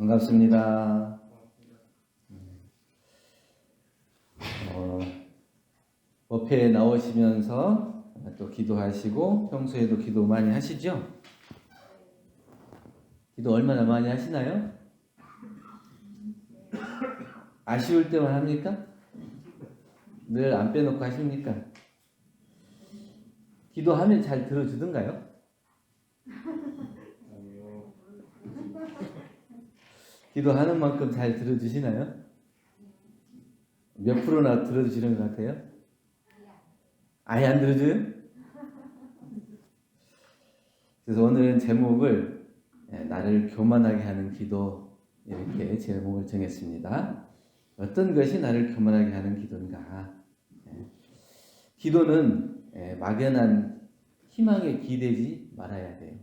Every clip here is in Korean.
반갑습니다. 법회에 나오시면서 또 기도하시고 평소에도 기도 많이 하시죠? 기도 얼마나 많이 하시나요? 아쉬울 때만 합니까? 늘 안 빼놓고 하십니까? 기도하면 잘 들어주던가요? 기도하는 만큼 잘 들어주시나요? 몇 프로나 들어주시는 것 같아요? 아예 안 들어줘요? 그래서 오늘은 제목을 나를 교만하게 하는 기도, 이렇게 제목을 정했습니다. 어떤 것이 나를 교만하게 하는 기도인가? 기도는 막연한 희망에 기대지 말아야 돼요.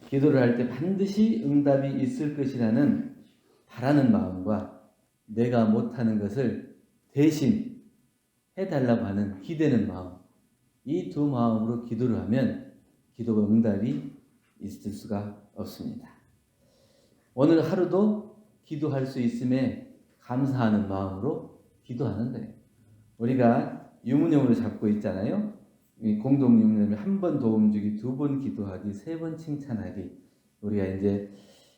기도를 할 때 반드시 응답이 있을 것이라는 바라는 마음과 내가 못하는 것을 대신 해달라고 하는 기대는 마음, 이 두 마음으로 기도를 하면 기도가 응답이 있을 수가 없습니다. 오늘 하루도 기도할 수 있음에 감사하는 마음으로 기도하는 거예요. 우리가 유문형으로 잡고 있잖아요. 공동 유문형이 한 번 도움 주기, 두 번 기도하기, 세 번 칭찬하기. 우리가 이제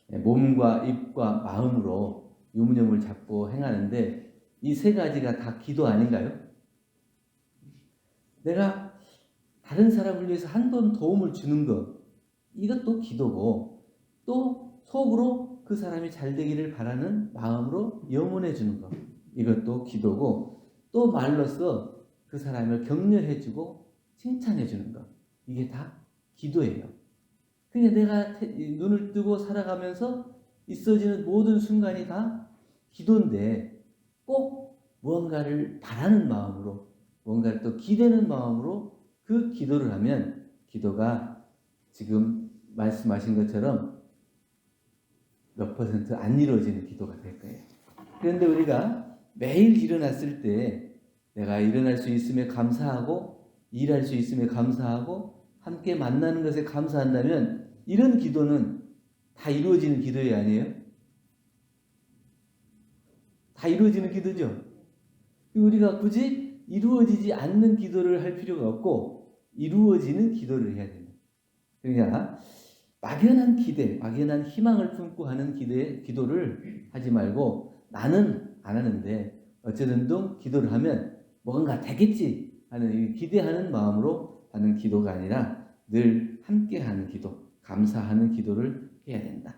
몸과 입과 마음으로 유문형을 잡고 행하는데 이 세 가지가 다 기도 아닌가요? 내가 다른 사람을 위해서 한 번 도움을 주는 것, 이것도 기도고, 또 속으로 그 사람이 잘 되기를 바라는 마음으로 염원해 주는 것, 이것도 기도고, 또 말로써 그 사람을 격려해 주고 칭찬해 주는 것, 이게 다 기도예요. 그냥 내가 눈을 뜨고 살아가면서 있어지는 모든 순간이 다 기도인데, 꼭 무언가를 바라는 마음으로, 뭔가를 또 기대는 마음으로 그 기도를 하면 기도가 지금 말씀하신 것처럼 몇 % 안 이루어지는 기도가 될 거예요. 그런데 우리가 매일 일어났을 때 내가 일어날 수 있음에 감사하고 일할 수 있음에 감사하고 함께 만나는 것에 감사한다면 이런 기도는 다 이루어지는 기도이 아니에요? 다 이루어지는 기도죠. 우리가 굳이 이루어지지 않는 기도를 할 필요가 없고 이루어지는 기도를 해야 됩니다. 그러니까 막연한 기대, 막연한 희망을 품고 하는 기도를 하지 말고 나는 안 하는데 어쨌든 기도를 하면 뭔가 되겠지 하는 기대하는 마음으로 하는 기도가 아니라 늘 함께하는 기도, 감사하는 기도를 해야 된다.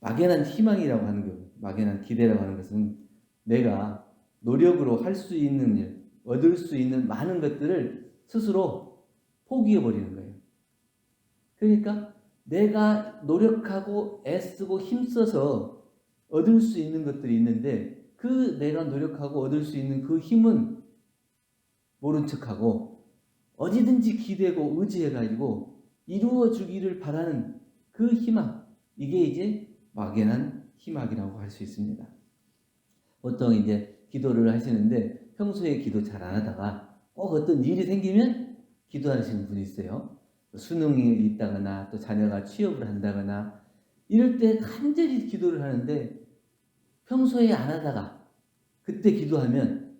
막연한 희망이라고 하는 것, 막연한 기대라고 하는 것은 내가 노력으로 할 수 있는 일, 얻을 수 있는 많은 것들을 스스로 포기해버리는 거예요. 그러니까 내가 노력하고 애쓰고 힘써서 얻을 수 있는 것들이 있는데 그 내가 노력하고 얻을 수 있는 그 힘은 모른 척하고 어디든지 기대고 의지해가지고 이루어주기를 바라는 그 희망, 이게 이제 막연한 희망이라고 할 수 있습니다. 보통 이제 기도를 하시는데 평소에 기도 잘 안 하다가 꼭 어떤 일이 생기면 기도하시는 분이 있어요. 수능이 있다거나 또 자녀가 취업을 한다거나 이럴 때 간절히 기도를 하는데 평소에 안 하다가 그때 기도하면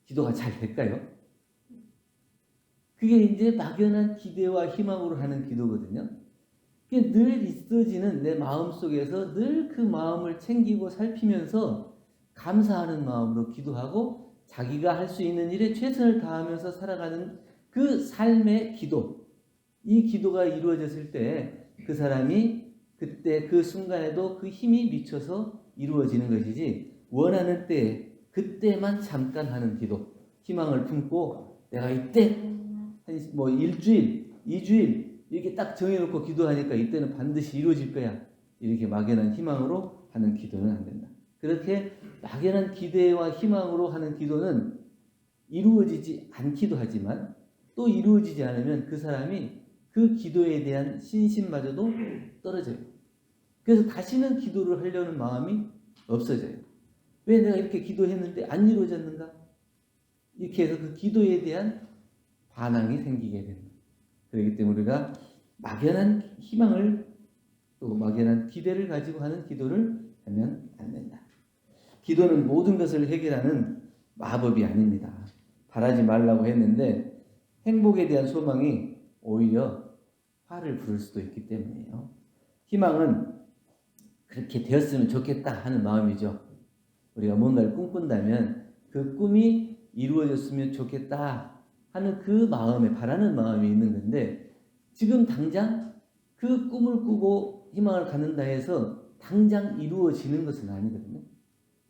기도가 잘 될까요? 그게 이제 막연한 기대와 희망으로 하는 기도거든요. 그게 늘 있어지는 내 마음속에서 늘 그 마음을 챙기고 살피면서 감사하는 마음으로 기도하고 자기가 할 수 있는 일에 최선을 다하면서 살아가는 그 삶의 기도, 이 기도가 이루어졌을 때 그 사람이 그때 그 순간에도 그 힘이 미쳐서 이루어지는 것이지 원하는 때 그때만 잠깐 하는 기도, 희망을 품고 내가 이때 뭐 일주일, 2주일 이렇게 딱 정해놓고 기도하니까 이때는 반드시 이루어질 거야, 이렇게 막연한 희망으로 하는 기도는 안 된다. 그렇게 막연한 기대와 희망으로 하는 기도는 이루어지지 않기도 하지만 또 이루어지지 않으면 그 사람이 그 기도에 대한 신심마저도 떨어져요. 그래서 다시는 기도를 하려는 마음이 없어져요. 왜 내가 이렇게 기도했는데 안 이루어졌는가? 이렇게 해서 그 기도에 대한 반항이 생기게 됩니다. 그렇기 때문에 우리가 막연한 희망을 또 막연한 기대를 가지고 하는 기도를 하면 안 된다. 기도는 모든 것을 해결하는 마법이 아닙니다. 바라지 말라고 했는데 행복에 대한 소망이 오히려 화를 부를 수도 있기 때문이에요. 희망은 그렇게 되었으면 좋겠다 하는 마음이죠. 우리가 뭔가를 꿈꾼다면 그 꿈이 이루어졌으면 좋겠다 하는 그 마음에 바라는 마음이 있는 건데 지금 당장 그 꿈을 꾸고 희망을 갖는다 해서 당장 이루어지는 것은 아니거든요.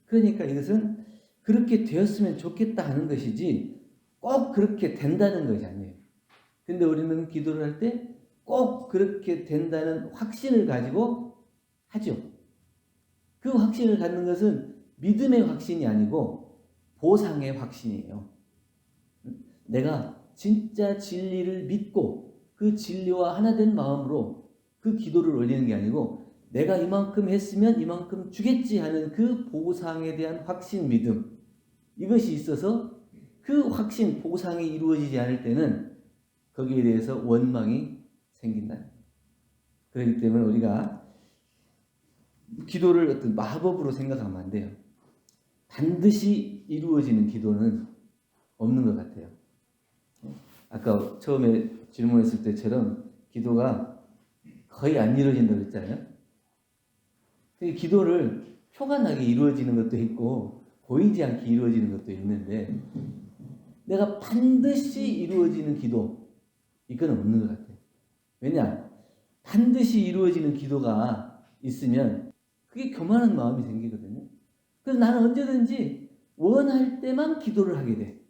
그러니까 이것은 그렇게 되었으면 좋겠다 하는 것이지 꼭 그렇게 된다는 것이 아니에요. 근데 우리는 기도를 할 때 꼭 그렇게 된다는 확신을 가지고 하죠. 그 확신을 갖는 것은 믿음의 확신이 아니고 보상의 확신이에요. 내가 진짜 진리를 믿고 그 진리와 하나 된 마음으로 그 기도를 올리는 게 아니고 내가 이만큼 했으면 이만큼 주겠지 하는 그 보상에 대한 확신, 믿음, 이것이 있어서 그 확신, 보상이 이루어지지 않을 때는 거기에 대해서 원망이 생긴다. 그렇기 때문에 우리가 기도를 어떤 마법으로 생각하면 안 돼요. 반드시 이루어지는 기도는 없는 것 같아요. 아까 처음에 질문했을 때처럼 기도가 거의 안 이루어진다고 했잖아요. 기도를 표가 나게 이루어지는 것도 있고 보이지 않게 이루어지는 것도 있는데 내가 반드시 이루어지는 기도, 이건 없는 것 같아요. 왜냐? 반드시 이루어지는 기도가 있으면 그게 교만한 마음이 생기거든요. 그래서 나는 언제든지 원할 때만 기도를 하게 돼.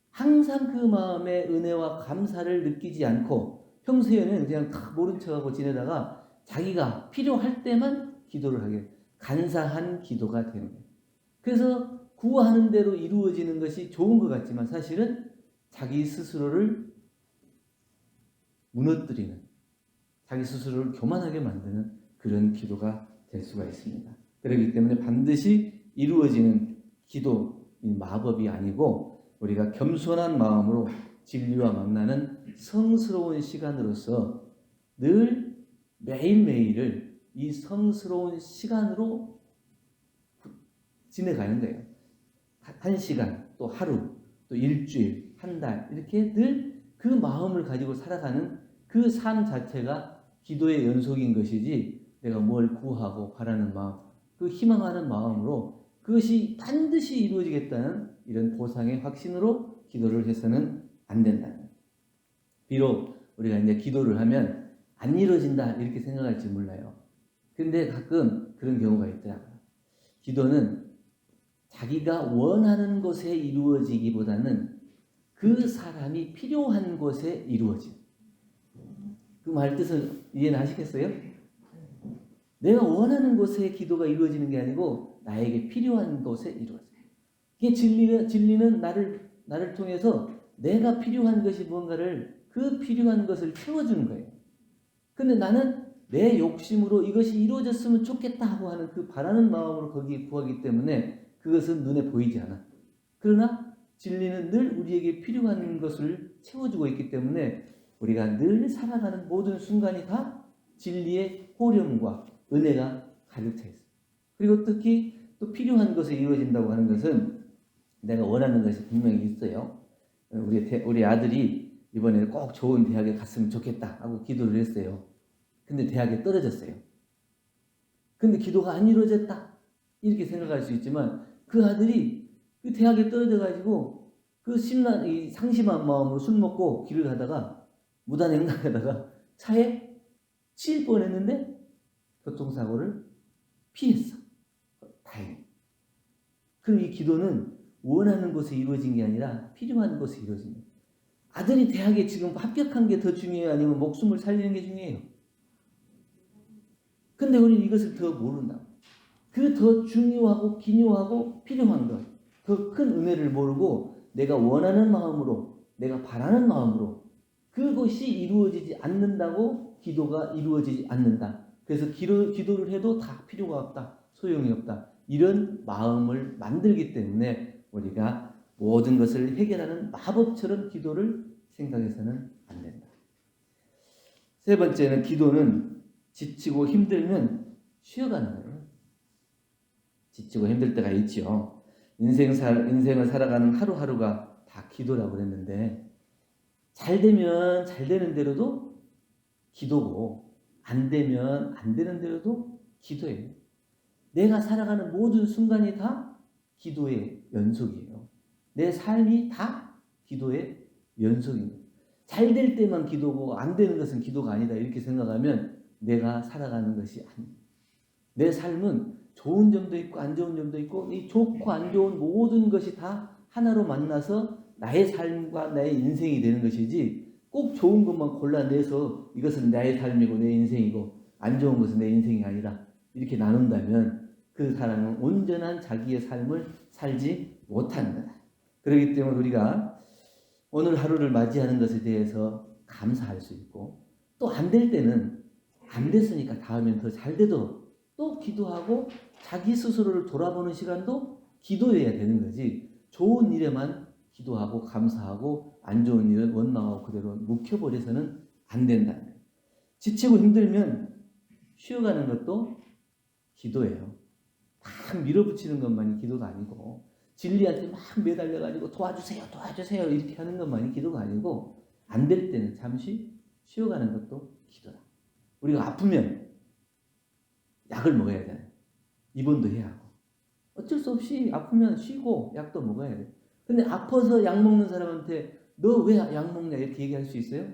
항상 그 마음의 은혜와 감사를 느끼지 않고 평소에는 그냥 모른 척하고 지내다가 자기가 필요할 때만 기도를 하게 돼. 간사한 기도가 되는 거예요. 그래서 구하는 대로 이루어지는 것이 좋은 것 같지만 사실은 자기 스스로를 무너뜨리는, 자기 스스로를 교만하게 만드는 그런 기도가 될 수가 있습니다. 그렇기 때문에 반드시 이루어지는 기도, 마법이 아니고 우리가 겸손한 마음으로 진리와 만나는 성스러운 시간으로서 늘 매일매일을 이 성스러운 시간으로 지내가는 거예요. 한 시간, 또 하루, 또 일주일, 한 달, 이렇게 늘 그 마음을 가지고 살아가는 그 삶 자체가 기도의 연속인 것이지 내가 뭘 구하고 바라는 마음, 그 희망하는 마음으로 그것이 반드시 이루어지겠다는 이런 보상의 확신으로 기도를 해서는 안 된다. 비록 우리가 이제 기도를 하면 안 이루어진다 이렇게 생각할지 몰라요. 근데 가끔 그런 경우가 있더라고요. 기도는 자기가 원하는 곳에 이루어지기보다는 그 사람이 필요한 곳에 이루어진. 그 말 뜻을 이해는 하시겠어요? 내가 원하는 곳에 기도가 이루어지는 게 아니고 나에게 필요한 곳에 이루어져요. 이게 진리는 나를 통해서 내가 필요한 것이 뭔가를 그 필요한 것을 채워주는 거예요. 근데 나는 내 욕심으로 이것이 이루어졌으면 좋겠다 하고 하는 그 바라는 마음으로 거기에 구하기 때문에 그것은 눈에 보이지 않아. 그러나 진리는 늘 우리에게 필요한 것을 채워주고 있기 때문에 우리가 늘 살아가는 모든 순간이 다 진리의 호령과 은혜가 가득 차 있어요. 그리고 특히 또 필요한 것이 이루어진다고 하는 것은 내가 원하는 것이 분명히 있어요. 우리 아들이 이번에 꼭 좋은 대학에 갔으면 좋겠다 하고 기도를 했어요. 근데 대학에 떨어졌어요. 근데 기도가 안 이루어졌다 이렇게 생각할 수 있지만 그 아들이 그 대학에 떨어져가지고 그 상심한 마음으로 술 먹고 길을 가다가 무단횡단하다가 차에 치일 뻔했는데 교통사고를 피했어. 다행히. 그럼 이 기도는 원하는 곳에 이루어진 게 아니라 필요한 곳에 이루어진 거예요. 아들이 대학에 지금 합격한 게 더 중요해요? 아니면 목숨을 살리는 게 중요해요? 근데 우리는 이것을 더 모른다. 그 더 중요하고 기묘하고 필요한 것, 더 큰 은혜를 모르고 내가 원하는 마음으로, 내가 바라는 마음으로 그것이 이루어지지 않는다고 기도가 이루어지지 않는다. 그래서 기도를 해도 다 필요가 없다. 소용이 없다. 이런 마음을 만들기 때문에 우리가 모든 것을 해결하는 마법처럼 기도를 생각해서는 안 된다. 세 번째는 기도는 지치고 힘들면 쉬어가는 거예요. 지치고 힘들 때가 있죠. 인생을 살아가는 하루하루가 다 기도라고 그랬는데 잘 되면 잘 되는 대로도 기도고 안 되면 안 되는 대로도 기도예요. 내가 살아가는 모든 순간이 다 기도의 연속이에요. 내 삶이 다 기도의 연속입니다. 잘 될 때만 기도고 안 되는 것은 기도가 아니다 이렇게 생각하면 내가 살아가는 것이 아닙니다. 내 삶은 좋은 점도 있고 안 좋은 점도 있고 이 좋고 안 좋은 모든 것이 다 하나로 만나서 나의 삶과 나의 인생이 되는 것이지 꼭 좋은 것만 골라내서 이것은 나의 삶이고 내 인생이고 안 좋은 것은 내 인생이 아니다 이렇게 나눈다면 그 사람은 온전한 자기의 삶을 살지 못하는 거다. 그렇기 때문에 우리가 오늘 하루를 맞이하는 것에 대해서 감사할 수 있고 또 안 될 때는 안 됐으니까 다음엔 더 잘 돼도 또 기도하고 자기 스스로를 돌아보는 시간도 기도해야 되는 거지 좋은 일에만 기도하고 감사하고 안 좋은 일은 원망하고 그대로 묵혀버려서는 안 된다는 거예요. 지치고 힘들면 쉬어가는 것도 기도예요. 막 밀어붙이는 것만이 기도가 아니고 진리한테 막 매달려가지고 도와주세요 이렇게 하는 것만이 기도가 아니고 안 될 때는 잠시 쉬어가는 것도 기도다. 우리가 아프면 약을 먹어야 되잖아요. 입원도 해야 하고 어쩔 수 없이 아프면 쉬고 약도 먹어야 돼요. 근데 아파서 약 먹는 사람한테 너 왜 약 먹냐 이렇게 얘기할 수 있어요?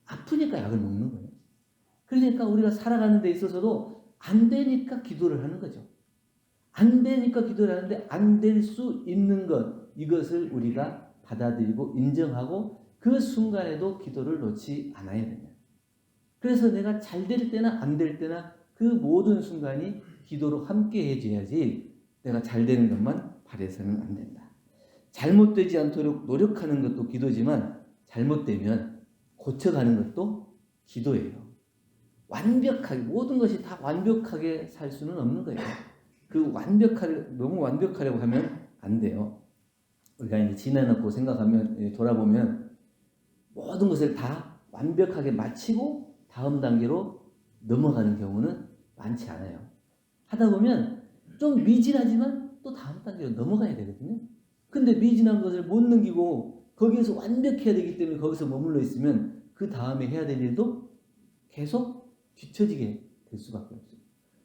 아프니까 약을 먹는 거예요. 그러니까 우리가 살아가는 데 있어서도 안 되니까 기도를 하는 거죠. 안 되니까 기도를 하는데 안 될 수 있는 것 이것을 우리가 받아들이고 인정하고 그 순간에도 기도를 놓지 않아야 됩니다. 그래서 내가 잘 될 때나 안 될 때나 그 모든 순간이 기도로 함께 해줘야지 내가 잘 되는 것만 바라서는 안 된다. 잘못되지 않도록 노력하는 것도 기도지만 잘못되면 고쳐가는 것도 기도예요. 완벽하게 모든 것이 다 완벽하게 살 수는 없는 거예요. 너무 완벽하려고 하면 안 돼요. 우리가 이제 지나놓고 생각하면 돌아보면 모든 것을 다 완벽하게 마치고 다음 단계로 넘어가는 경우는 많지 않아요. 하다 보면 좀 미진하지만 또 다음 단계로 넘어가야 되거든요. 근데 미진한 것을 못 넘기고 거기에서 완벽해야 되기 때문에 거기서 머물러 있으면 그 다음에 해야 될 일도 계속 뒤처지게 될 수밖에 없어요.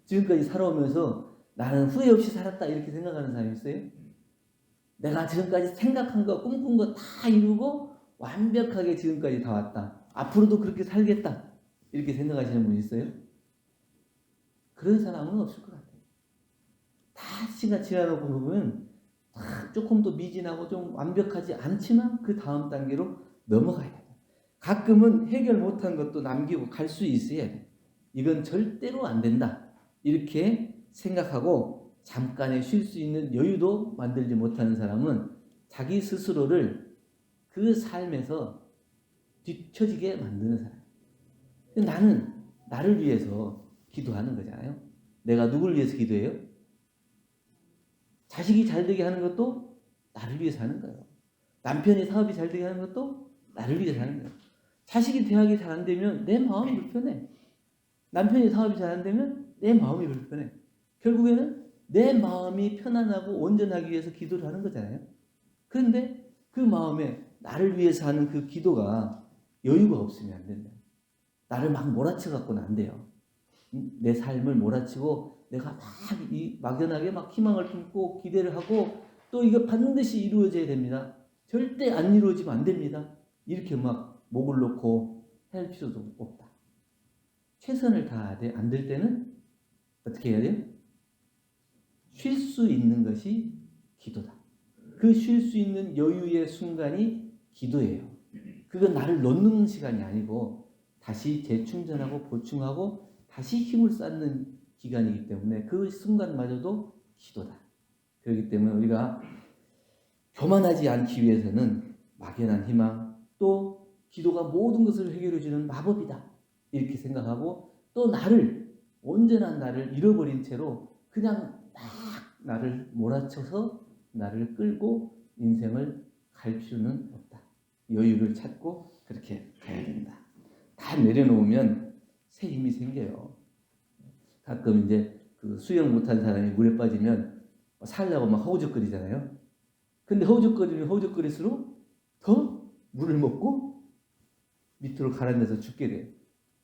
지금까지 살아오면서 나는 후회 없이 살았다 이렇게 생각하는 사람이 있어요? 내가 지금까지 생각한 거 꿈꾼 거 다 이루고 완벽하게 지금까지 다 왔다. 앞으로도 그렇게 살겠다. 이렇게 생각하시는 분 있어요? 그런 사람은 없을 것 같아요. 다 시간 지나놓고 보면 조금 더 미진하고 좀 완벽하지 않지만 그 다음 단계로 넘어가야 돼요. 가끔은 해결 못한 것도 남기고 갈 수 있어야 돼요. 이건 절대로 안 된다. 이렇게 생각하고 잠깐에 쉴 수 있는 여유도 만들지 못하는 사람은 자기 스스로를 그 삶에서 뒤처지게 만드는 사람. 나는 나를 위해서 기도하는 거잖아요. 내가 누구를 위해서 기도해요? 자식이 잘 되게 하는 것도 나를 위해서 하는 거예요. 남편이 사업이 잘 되게 하는 것도 나를 위해서 하는 거예요. 자식이 대학이 잘 안 되면 내 마음이 불편해. 남편이 사업이 잘 안 되면 내 마음이 불편해. 결국에는 내 마음이 편안하고 온전하기 위해서 기도를 하는 거잖아요. 그런데 그 마음에 나를 위해서 하는 그 기도가 여유가 없으면 안 된다. 나를 막 몰아쳐 갖고는 안 돼요. 내 삶을 몰아치고 내가 막연하게 막 희망을 품고 기대를 하고 또 이거 반드시 이루어져야 됩니다. 절대 안 이루어지면 안 됩니다. 이렇게 막 목을 놓고 할 필요도 없다. 최선을 다하되 안 될 때는 어떻게 해야 돼요? 쉴 수 있는 것이 기도다. 그 쉴 수 있는 여유의 순간이 기도예요. 그건 나를 놓는 시간이 아니고 다시 재충전하고 보충하고 다시 힘을 쌓는 기간이기 때문에 그 순간마저도 기도다. 그렇기 때문에 우리가 교만하지 않기 위해서는 막연한 희망 또 기도가 모든 것을 해결해 주는 마법이다. 이렇게 생각하고 또 온전한 나를 잃어버린 채로 그냥 막 나를 몰아쳐서 나를 끌고 인생을 갈 필요는 없다. 여유를 찾고 그렇게 가야 된다. 다 내려놓으면 새 힘이 생겨요. 가끔 이제 그 수영 못한 사람이 물에 빠지면 살려고 막 허우적거리잖아요. 근데 허우적거리면 허우적거릴수록 더 물을 먹고 밑으로 가라앉아서 죽게 돼요.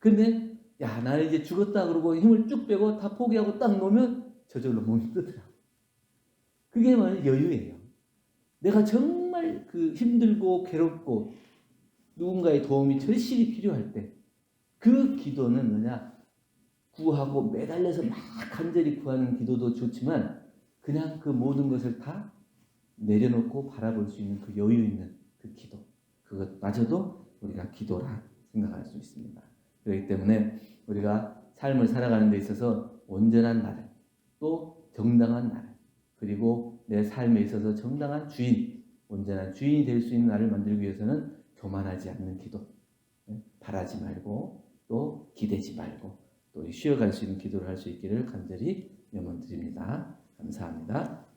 근데 야, 나는 이제 죽었다 그러고 힘을 쭉 빼고 다 포기하고 딱 놓으면 저절로 몸이 뜨더라고. 그게 바로 여유예요. 내가 정말 그 힘들고 괴롭고 누군가의 도움이 절실히 필요할 때 그 기도는 뭐냐, 구하고 매달려서 막 간절히 구하는 기도도 좋지만 그냥 그 모든 것을 다 내려놓고 바라볼 수 있는 그 여유 있는 그 기도, 그것마저도 우리가 기도라 생각할 수 있습니다. 그렇기 때문에 우리가 삶을 살아가는 데 있어서 온전한 나를, 또 정당한 나를, 그리고 내 삶에 있어서 정당한 주인, 온전한 주인이 될 수 있는 나를 만들기 위해서는 교만하지 않는 기도, 바라지 말고 또 기대지 말고 또 쉬어갈 수 있는 기도를 할 수 있기를 간절히 염원드립니다. 감사합니다.